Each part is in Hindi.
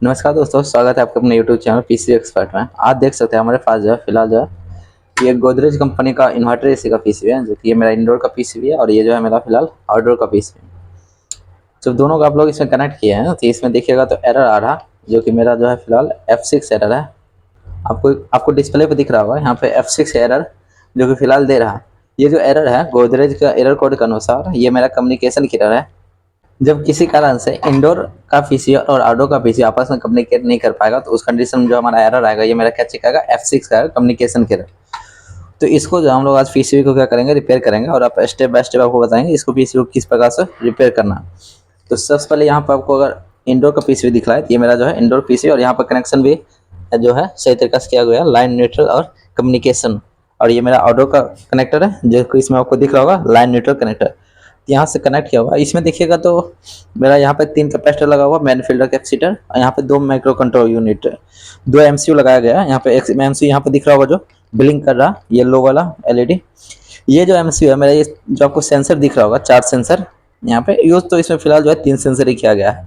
नमस्कार दोस्तों, स्वागत है आपके अपने यूट्यूब चैनल पीसी एक्सपर्ट में। आज देख सकते हैं हमारे पास जो है फिलहाल जो है ये गोदरेज कंपनी का इन्वर्टर एसी का पीसीबी है, जो कि ये मेरा इंडोर का पीसीबी है और ये जो है मेरा फिलहाल आउटडोर का पीसीबी है। जब दोनों को आप लोग इसमें कनेक्ट किए हैं तो इसमें देखिएगा तो एरर आ रहा, जो कि मेरा जो है फिलहाल F6 एरर है। आपको आपको डिस्प्ले पे दिख रहा होगा यहाँ पे F6 एरर जो कि फिलहाल दे रहा है। ये जो एरर है गोदरेज का एरर कोड के अनुसार ये मेरा कम्युनिकेशन की एरर है। जब किसी कारण से इंडोर का पीसी और आउटडोर का पीसी आपस में कम्युनिकेट नहीं कर पाएगा तो उस कंडीशन में जो हमारा एरर आएगा ये मेरा क्या चेक आएगा F6 का कम्युनिकेशन का एरर। तो इसको जो हम लोग आज पीसीबी को क्या करेंगे, रिपेयर करेंगे और आप स्टेप बाय स्टेप आपको बताएंगे इसको पीसीबी को किस प्रकार से रिपेयर करना है। तो सबसे पहले यहाँ पर आपको अगर इंडोर का पीसीबी दिख रहा है तो ये मेरा जो है इंडोर पीसी और यहाँ पर कनेक्शन भी जो है सही तरीके से किया गया है, लाइन न्यूट्रल और कम्युनिकेशन। और ये मेरा आउटडोर का कनेक्टर है जो इसमें आपको दिख रहा होगा लाइन न्यूट्रल कनेक्टर, यहाँ से कनेक्ट किया हुआ। इसमें देखिएगा तो मेरा यहाँ पे 3 कैपेसिटर लगा हुआ, मैन फिल्टर कैपेसिटर, और यहाँ पे 2 माइक्रो कंट्रोल यूनिट, 2 एमसीयू लगाया गया है। यहाँ पे एक एमसीयू यहाँ पे दिख रहा होगा जो ब्लिंक कर रहा येलो वाला एलईडी। ये जो एमसीयू है मेरा, ये जो आपको सेंसर दिख रहा होगा 4 सेंसर यहाँ पे यूज, तो इसमें फिलहाल जो है 3 सेंसर ही किया गया है।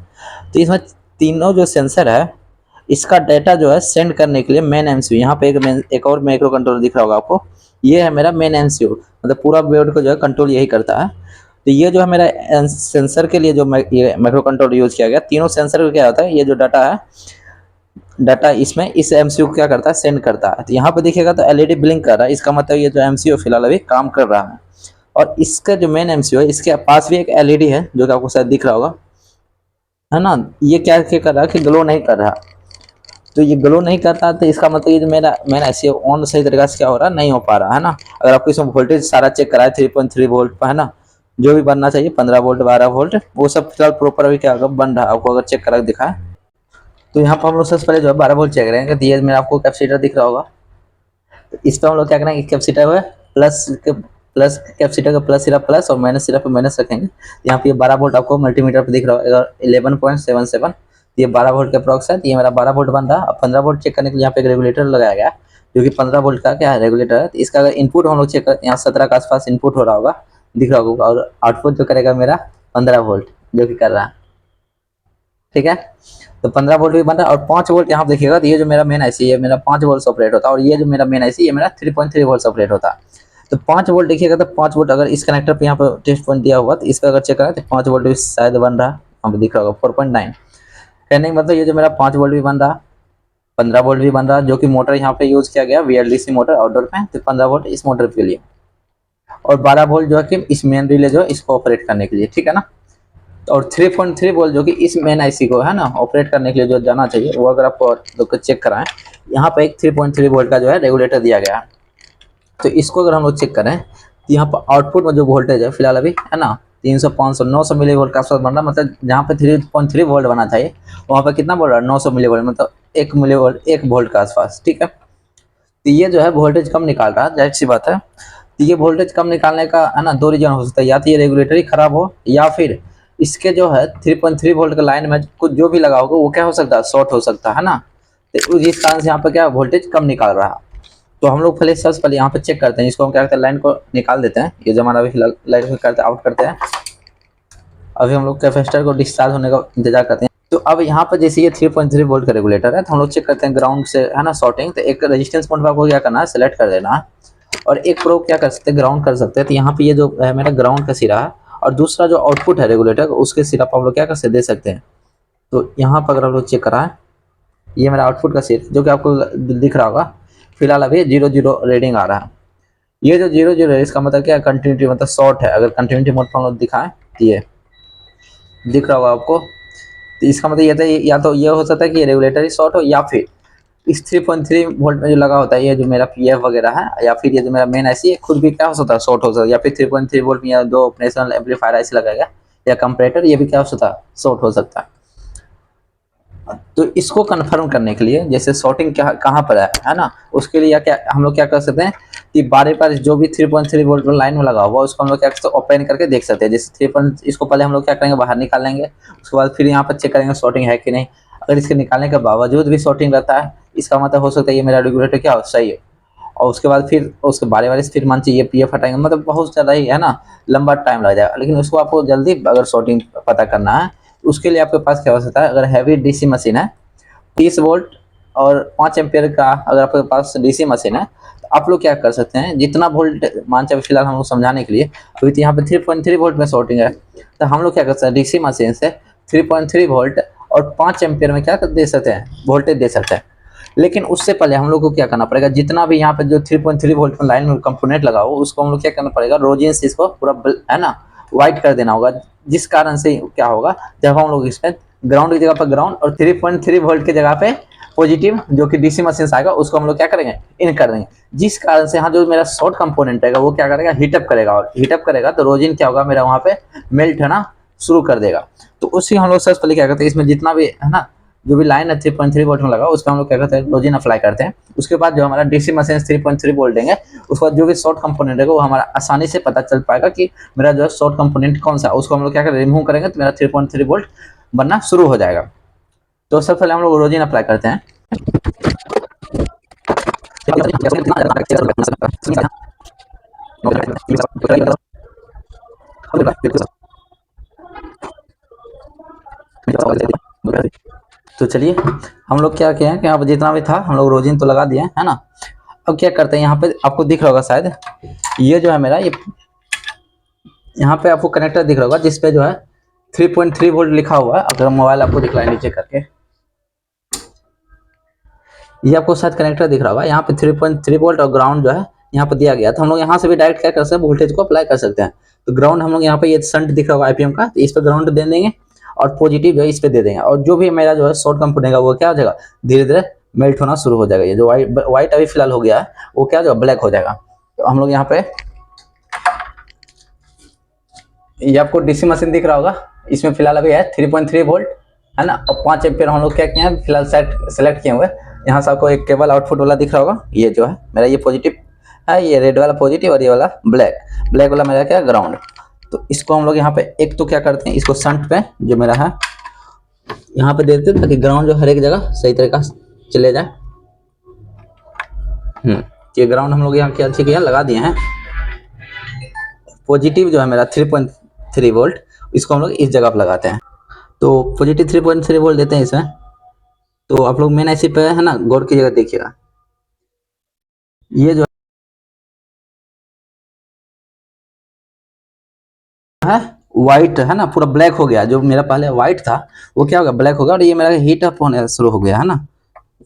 तो इसमें तीनों जो सेंसर है इसका डाटा जो है सेंड करने के लिए मेन एमसीयू, यहाँ पे एक और माइक्रो कंट्रोलर दिख रहा होगा आपको, ये है मेरा मेन एमसीयू, मतलब पूरा बोर्ड को जो है कंट्रोल यही करता है। तो ये जो है मेरा सेंसर के लिए जो ये माइक्रो कंट्रोलर यूज किया गया, तीनों सेंसर को क्या होता है, ये जो डाटा है डाटा इसमें इस एमसीयू को क्या करता है, सेंड करता है। तो यहाँ पे देखिएगा तो एलईडी ब्लिंक कर रहा है, इसका मतलब ये जो एमसीयू फिलहाल अभी काम कर रहा है। और इसका जो मेन एमसीयू है इसके पास भी एक एलईडी है जो कि आपको शायद दिख रहा होगा, है ना। ये क्या कर रहा है कि ग्लो नहीं कर रहा। तो ये ग्लो नहीं करता तो इसका मतलब ये जो मेरा मैंने ऐसे ऑन सही तरीके से क्या हो रहा नहीं हो पा रहा है ना। अगर आपको इसमें वोल्टेज सारा चेक कराए 3.3 वोल्ट पर, है ना, जो भी बनना चाहिए 15 वोल्ट 12 वोल्ट वो सब फिलहाल प्रॉपर अभी क्या होगा बन रहा है। आपको अगर चेक करा दिखाए तो यहाँ पर हम लोग सबसे पहले जो है 12 वोल्ट चेक करेंगे। तो ये मेरा आपको कैपेसिटर दिख रहा होगा, तो इस पर हम लोग क्या करेंगे, कैपेसिटर है प्लस कैपेसिटर का प्लस सिर्फ प्लस और माइनस सिर्फ माइनस रखेंगे। यहाँ पे ये 12 वोल्ट आपको मल्टीमीटर पे दिख रहा होगा 11.77, ये 12 वोल्ट के अप्रॉक्स है। ये मेरा 12 वोल्ट बन रहा है। अब 15 वोल्ट चेक करने के लिए यहाँ पे एक रेगुलेटर लगाया गया जो कि 15 वोल्ट का क्या है रेगुलेटर है। तो इसका अगर इनपुट हम लोग चेक करते हैं, यहाँ 17 के आसपास इनपुट हो रहा होगा, दिख रहा होगा, और आउटपुट जो करेगा मेरा 15 वोल्ट जो कि कर रहा है, ठीक है। तो 15 वोल्ट भी बन रहा है और 5 वोल्ट यहाँ देखिएगा तो ये जो मेरा मेन आईसी है मेरा 5 वोल्ट ऑपरेट होता है, और ये जो मेरा मेन आईसी ये मेरा 3.3 वोल्ट ऑपरेट होता है। तो 5 वोल्ट देखिएगा तो 5 वोल्ट अगर इस कनेक्टर पे यहाँ पर टेस्ट पॉइंट दिया हुआ तो इस पर अगर चेक करें तो 5 वोल्ट भी शायद बन रहा है, यहाँ पे दिख रहा होगा 4.9। कहने का मतलब ये जो मेरा 5 वोल्ट भी बन रहा, 15 वोल्ट भी बन रहा, जो कि मोटर यहाँ पे यूज किया गया VLDC मोटर आउटडोर पे, तो 15 वोल्ट इस मोटर के लिए, और 12 वोल्ट जो है कि इस मेन रिले जो है इसको ऑपरेट करने के लिए, ठीक है ना। और 3.3 वोल्ट जो कि इस मेन आईसी को, है ना, ऑपरेट करने के लिए जो जाना चाहिए वो अगर आपको चेक कराएं, यहाँ पे एक 3.3 वोल्ट का जो है रेगुलेटर दिया गया है। तो इसको अगर हम लोग चेक करें तो यहाँ पर आउटपुट में जो वोल्टेज है फिलहाल अभी, है ना, 300 500 900 मिली वोल्ट का आसपास बन रहा, मतलब जहाँ पे 3.3 वोल्ट बना चाहिए वहाँ पे कितना बोल रहा है 900 मिली वोल्ट, मतलब 1 मिली वोल्ट 1 वोल्ट के आसपास, ठीक है। तो ये जो है वोल्टेज कम निकाल रहा है, जाहिर सी बात है। तो ये वोल्टेज कम निकालने का, है ना, 2 रीजन हो सकता है, या तो ये रेगुलेटर ही खराब हो या फिर इसके जो है 3.3 वोल्ट का लाइन में कुछ जो भी लगा होगा वो क्या हो सकता है, शॉर्ट हो सकता है ना। तो इस कारण से यहाँ पे क्या वोल्टेज कम निकाल रहा है। तो हम लोग पहले सबसे पहले यहाँ पे चेक करते हैं, इसको हम क्या करते हैं लाइन को निकाल देते हैं। ये जो हमारा अभी फिलहाल लाइन को करते आउट करते हैं, अभी हम लोग कैपेसिटर को डिस्चार्ज होने का इंतजार करते हैं। तो अब यहाँ पर जैसे ये 3.3 वोल्ट का रेगुलेटर है तो हम लोग चेक करते हैं ग्राउंड से, है ना, शॉर्टिंग। तो एक रेजिस्टेंस पॉइंट पर आपको क्या करना है, सेलेक्ट कर देना है, और एक प्रोब क्या कर सकते हैं, ग्राउंड कर सकते हैं। तो यहाँ पे ये जो है मेरा ग्राउंड का सिरा है, और दूसरा जो आउटपुट है रेगुलेटर उसके सिरा पर हम लोग क्या कर सकते दे सकते हैं। तो यहाँ पर अगर हम लोग चेक कराएं, ये मेरा आउटपुट का सिर जो कि आपको दिख रहा होगा फिलहाल अभी 0 रीडिंग आ रहा है। ये जो 0 है इसका मतलब क्या, कंटिन्यूटी मतलब शॉर्ट है। अगर कंटिन्यूटी मोड पर हम लोग दिखाएं तो ये दिख रहा होगा आपको। तो इसका मतलब ये था, या तो ये हो सकता है कि ये रेगुलेटर ही शॉर्ट हो, या फिर इस 3.3 वोल्ट में जो लगा होता है ये जो मेरा पीएफ वगैरह है, या फिर ये जो मेरा मेन आईसी है खुद भी क्या हो सकता है शॉर्ट हो सकता है, या फिर 3.3 वोल्ट में या जो ऑपरेशनल एम्पलीफायर आईसी लगाएगा या कंपैरेटर ये भी क्या हो सकता है शॉर्ट हो सकता है। तो इसको कंफर्म करने के लिए जैसे शॉर्टिंग क्या कहाँ पर है ना, उसके लिए क्या हम लोग क्या कर सकते हैं कि बार बार जो भी 3.3 वोल्ट लाइन में लगा हुआ उसको हम लोग क्या करते हैं ओपन करके देख सकते हैं। जैसे 3. इसको पहले हम लोग क्या करेंगे, बाहर निकाल लेंगे, उसके बाद फिर यहाँ पर चेक करेंगे शॉर्टिंग है कि नहीं। अगर इसके निकालने के बावजूद भी शॉर्टिंग रहता है इसका मतलब हो सकता है ये मेरा रेगुलेटर क्या सही है। और उसके बाद फिर उसके बारे बारे से फिर मान चाहिए पीएफ हटाएंगे, मतलब बहुत ज़्यादा ही, है ना, लंबा टाइम लग जाएगा। लेकिन उसको आपको जल्दी अगर शॉर्टिंग पता करना है उसके लिए आपके पास क्या हो सकता है, अगर हैवी डीसी मशीन है 30 वोल्ट और 5 एम्पियर का अगर आपके पास डीसी मशीन है तो आप लोग क्या कर सकते हैं, जितना वोल्ट मान चाहिए फिलहाल हम लोग समझाने के लिए, अभी तो यहाँ पे 3.3 वोल्ट में शॉर्टिंग है, तो हम लोग क्या कर सकते हैं डीसी मशीन से 3.3 वोल्ट और 5 एम्पियर में क्या दे सकते हैं, वोल्टेज दे सकते हैं। लेकिन उससे पहले हम लोग को क्या करना पड़ेगा, जितना भी यहाँ पे जो 3.3 वोल्ट में लाइन में कंपोनेंट लगा हो उसको हम लोग क्या करना पड़ेगा, रोजिन से इसको पूरा है ना व्हाइट कर देना होगा, जिस कारण से क्या होगा, जब हम लोग इसमें ग्राउंड की जगह पर ग्राउंड और 3.3 वोल्ट की जगह पे पॉजिटिव जो कि डीसी मशीन से आएगा उसको हम लोग क्या करेंगे, इन कर देंगे, जिस कारण से यहाँ जो मेरा शॉर्ट कंपोनेंट है वो क्या करेगा, हीटअप करेगा, और हीटअप करेगा तो रोजिन क्या होगा मेरा वहाँ पे मेल्ट होना शुरू कर देगा। तो उसी हम लोग सबसे पहले क्या करते हैं, इसमें जितना भी है ना जो भी लाइन है 3.3 वोल्ट में लगा उसका हम लोग क्या करते हैं, रोजिन अप्लाई करते हैं। उसके बाद जो हमारा डीसी मशीन 3.3 वोल्ट देंगे, उसके बाद जो भी शॉर्ट कंपोनेंट है वो हमारा आसानी से पता चल पाएगा कि मेरा जो है शॉर्ट कंपोनेंट कौन सा है, उसको हम लोग क्या करें, रिमूव करेंगे तो मेरा 3.3 वोल्ट बनना शुरू हो जाएगा। तो सबसे पहले हम लोग रोजिन अप्लाई करते हैं। तो चलिए हम लोग क्या किए हैं कि अब जितना भी था हम लोग रोजिन तो लगा दिए है ना। अब क्या करते हैं, यहाँ पे आपको दिख रहा होगा शायद, ये जो है मेरा ये यहाँ पे आपको कनेक्टर दिख रहा होगा जिसपे जो है 3.3 वोल्ट लिखा हुआ है। अगर मोबाइल आपको दिख रहा है नीचे करके, ये आपको शायद कनेक्टर दिख रहा होगा, यहाँ पे 3.3 वोल्ट और ग्राउंड जो है यहाँ पे दिया गया। तो हम लोग यहाँ से भी डायरेक्ट क्या कर सकते हैं, वोल्टेज को अप्लाई कर सकते हैं। तो ग्राउंड हम लोग यहाँ पे ये शंट दिख रहा होगा आईपीएम का, तो इस पर ग्राउंड दे देंगे और पॉजिटिव जो है इस पे दे देंगे, और जो भी मेरा जो है शॉर्ट कंपोनेंट है वो क्या हो जाएगा, धीरे धीरे मेल्ट होना शुरू हो जाएगा। ये जो व्हाइट अभी फिलहाल हो गया है वो क्या जो ब्लैक हो जाएगा। तो हम लोग यहाँ पे ये आपको डीसी मशीन दिख रहा होगा, इसमें फिलहाल अभी है 3.3 वोल्ट है ना, और 5 एम्पियर हम लोग क्या किए हैं फिलहाल सेलेक्ट किए हुए। यहाँ से आपको एक केबल आउटपुट वाला दिख रहा होगा, ये जो है मेरा ये पॉजिटिव है, ये रेड वाला पॉजिटिव और ये वाला ब्लैक वाला मेरा क्या ग्राउंड। तो इसको हम लोग यहाँ पे एक तो क्या करते हैं, इसको शंट पे जो मेरा है यहाँ पे दे देते हैं ताकि ग्राउंड जो हर एक जगह सही तरीका से चले जाए। ये ग्राउंड हम लोग यहाँ क्या अच्छे किया लगा दिए हैं। पॉजिटिव जो है मेरा 3.3 वोल्ट, इसको हम लोग इस जगह पर लगाते हैं। तो पॉजिटिव 3.3 वोल्ट देते हैं इसमें। तो आप लोग मेन आईसी पे है ना गौर की जगह देखिएगा, ये जो है व्हाइट है ना पूरा ब्लैक हो गया, जो मेरा पहले व्हाइट था वो क्या होगा ब्लैक होगा, और ये मेरा हीट अप होने शुरू हो गया है ना।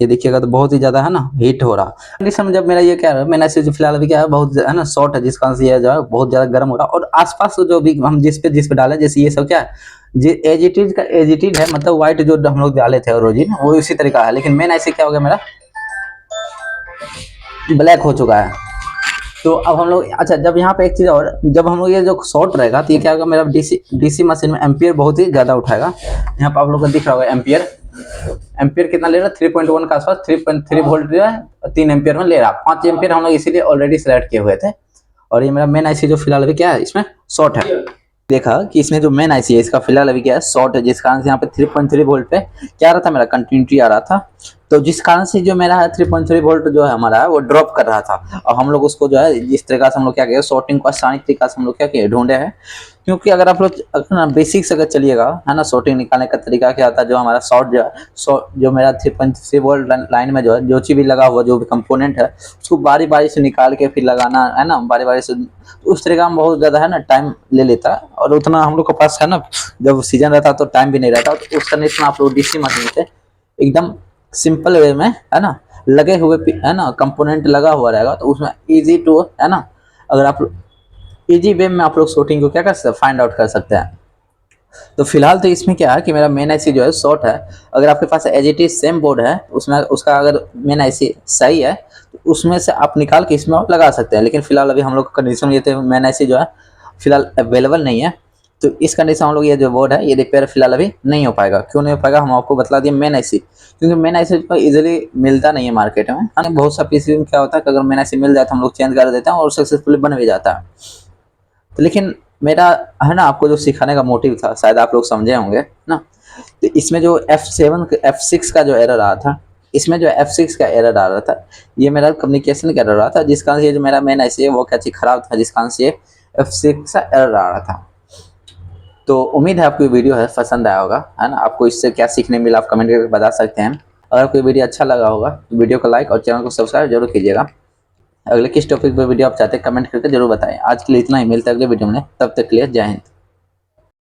ये देखिएगा तो बहुत ही ज्यादा है ना हीट हो रहा कंडीशन में। जब मेरा ये क्या है मैंने ऐसे जो फिलहाल अभी क्या है बहुत है ना शॉर्ट है, जिस कारण से ये जो है बहुत ज्यादा गर्म हो रहा है, और आसपास जो भी हम जिस पे डाले जैसे ये सब क्या है एज इट इज है, मतलब व्हाइट जो हम लोग डाले थे रोजिन वो इसी तरीका है, लेकिन मेन ऐसे क्या हो गया मेरा ब्लैक हो चुका है। तो अब हम लोग अच्छा, जब यहाँ पे एक चीज और, जब हम लोग ये जो शॉर्ट रहेगा तो ये क्या होगा मेरा डीसी मशीन में एम्पियर बहुत ही ज्यादा उठाएगा। यहाँ पे आप लोग को दिख रहा होगा एम्पियर कितना ले रहा है 3.1 के आसपास, 3.3 वोल्ट जो है 3 एम्पियर में ले रहा है। 5 एम्पियर हम लोग इसीलिए ऑलरेडी सेलेक्ट किए हुए थे। और ये मेरा मेन आईसी जो फिलहाल अभी क्या है इसमें शॉर्ट है, देखा कि इसमें जो मेन आईसी है इसका फिलहाल अभी क्या है शॉर्ट है, जिस कारण से यहाँ पे 3.3 वोल्ट पे क्या आ रहा था मेरा कंटिन्यूटी आ रहा था। तो जिस कारण से जो मेरा है 3.3 वोल्ट जो है हमारा है वो ड्रॉप कर रहा था, और हम लोग उसको जो है जिस तरीका से हम लोग क्या किया शॉर्टिंग को आसानी तरीका से हम लोग क्या किए ढूंढे हैं। क्योंकि अगर आप लोग बेसिक से अगर चलिएगा है ना, शॉर्टिंग निकालने का तरीका क्या होता है, जो हमारा शॉर्ट जो मेरा 3.3 वोल्ट लाइन में जो है जो चीज भी लगा हुआ जो भी कंपोनेंट है उसको बारी बारी से निकाल के फिर लगाना है ना, बारी बारी से उस तरीका में बहुत ज्यादा है ना टाइम ले लेता है, और उतना हम लोग के पास है ना जब सीजन रहता तो टाइम भी नहीं रहता। तो उस कंडीशन में आप लोग डीसी मशीन से एकदम सिंपल वे में है ना लगे हुए है ना कंपोनेंट लगा हुआ रहेगा, तो उसमें इजी टू है ना, अगर आप इजी वे में आप लोग शॉर्टिंग को क्या कर सकते हैं फाइंड आउट कर सकते हैं। तो फिलहाल तो इसमें क्या है कि मेरा मेन आईसी जो है शॉर्ट है। अगर आपके पास as it is same board है उसमें उसका अगर मेन आईसी सही है तो उसमें से आप निकाल के इसमें आप लगा सकते हैं, लेकिन फिलहाल अभी हम लोग कंडीशन ये थे मेन आईसी जो है फिलहाल अवेलेबल नहीं है। तो इस कंडीशन हम लोग ये जो बोर्ड है ये रिपेयर फिलहाल अभी नहीं हो पाएगा। क्यों नहीं हो पाएगा हम आपको बता दिए मेन आईसी, क्योंकि मेन आईसी को इजीली मिलता नहीं है मार्केट में। बहुत सा पीसी में क्या होता है कि अगर मेन आईसी मिल जाए तो हम लोग चेंज कर देते हैं और सक्सेसफुली बन भी जाता है। तो लेकिन मेरा है ना आपको जो सिखाने का मोटिव था शायद आप लोग समझे होंगे ना। तो इसमें जो F6 का जो एरर आ रहा था, इसमें जो F6 का एरर आ रहा था ये मेरा कम्युनिकेशन का एरर आ रहा था, जिस कारण से जो मेरा मेन आईसी है वो क्या चीज खराब था, जिस कारण से F6 का एरर आ रहा था। तो उम्मीद है आपको वीडियो है पसंद आया होगा है ना, आपको इससे क्या सीखने मिला आप कमेंट करके बता सकते हैं। अगर कोई वीडियो अच्छा लगा होगा तो वीडियो को लाइक और चैनल को सब्सक्राइब जरूर कीजिएगा। अगले किस टॉपिक पर वीडियो आप चाहते हैं कमेंट करके जरूर बताएं। आज के लिए इतना ही, मिलता है अगले वीडियो में, तब तक के लिए जय हिंद।